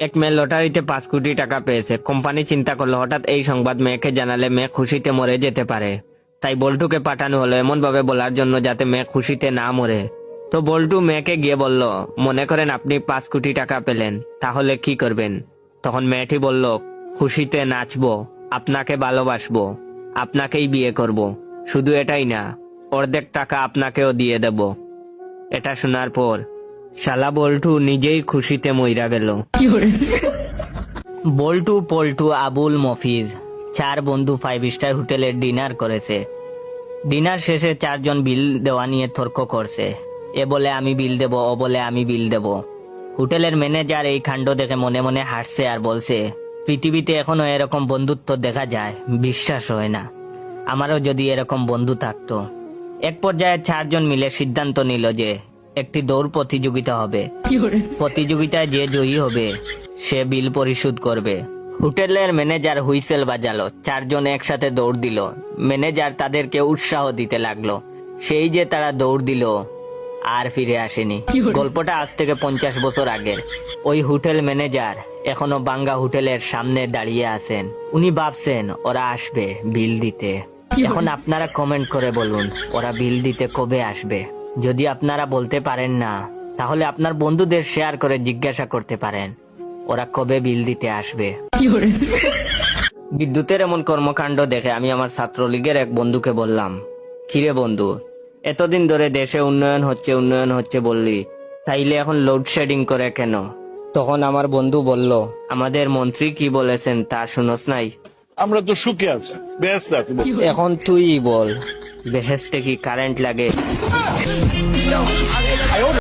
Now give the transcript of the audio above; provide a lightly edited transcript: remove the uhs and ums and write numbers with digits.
এক মেয়ে লটারিতে 5 কোটি টাকা পেয়েছে। কোম্পানি চিন্তা করলো হঠাৎ এই সংবাদ মেয়েকে জানালে মেয়ে খুশিতে মরে যেতে পারে। তাই বল্টুকে পাঠানো হলো এমন ভাবে বলার জন্য যাতে মেয়ে খুশিতে না মরে। তো বল্টু মেয়েকে গিয়ে বলল, মনে করেন আপনি 5 কোটি টাকা পেলেন, তাহলে কি করবেন? তখন মেয়েটি বলল, খুশিতে নাচবো, আপনাকে ভালোবাসবো, আপনাকেই বিয়ে করব। শুধু এটাই না, অর্ধেক টাকা আপনাকেও দিয়ে দেব। এটা শোনার পর শালা বল্টু নিজেই খুশিতে মইরা গেল। বল্টু, পল্টু, আবুল, মফিজ 4 বন্ধু 5 স্টার হোটেলে ডিনার করেছে। ডিনার শেষে 4 জন বিল দেওয়া নিয়ে তর্ক করছে। এ বলে আমি বিল দেব, ও বলে আমি বিল দেব। হোটেলের ম্যানেজার এই কাণ্ড দেখে মনে মনে হাসছে আর বলছে, পৃথিবীতে এখনো এরকম বন্ধুত্ব দেখা যায়, বিশ্বাস হয় না। আমারও যদি এরকম বন্ধু থাকতো। এক পর্যায়ে 4 জন মিলে সিদ্ধান্ত নিল যে একটি দৌড় প্রতিযোগিতা হবে। প্রতিযোগিতায় যে জয়ী হবে সে বিল পরিশোধ করবে। হোটেলের ম্যানেজার হুইসেল বাজালো। 4 জন একসাথে দৌড় দিল। ম্যানেজার তাদেরকে উৎসাহ দিতে লাগলো। সেই যে তারা দৌড় দিল আর ফিরে আসেনি। গল্পটা আজ থেকে 50 বছর আগের। ওই হোটেল ম্যানেজার এখনো বাঙ্গা হোটেলের সামনে দাঁড়িয়ে আছেন। উনি ভাবছেন ওরা আসবে বিল দিতে। এখন আপনারা কমেন্ট করে বলুন ওরা বিল দিতে কবে আসবে। যদি আপনারা বলতে পারেন না, তাহলে আপনার বন্ধুদের শেয়ার করে জিজ্ঞাসা করতে পারেন ওরা কবে বিল দিতে আসবে। বিদ্যুতের এমন কর্মকাণ্ড দেখে আমি আমার ছাত্রলীগের এক বন্ধুকে বললাম, কিরে বন্ধু, এতদিন ধরে দেশে উন্নয়ন হচ্ছে বললি, তাইলে এখন লোডশেডিং করে কেন? তখন আমার বন্ধু বলল, আমাদের মন্ত্রী কি বলেছেন তা শুনোস নাই? আমরা তো সুখে আছি, বেশ না। এখন তুই বল, বেহেস্তে কি কারেন্ট লাগে?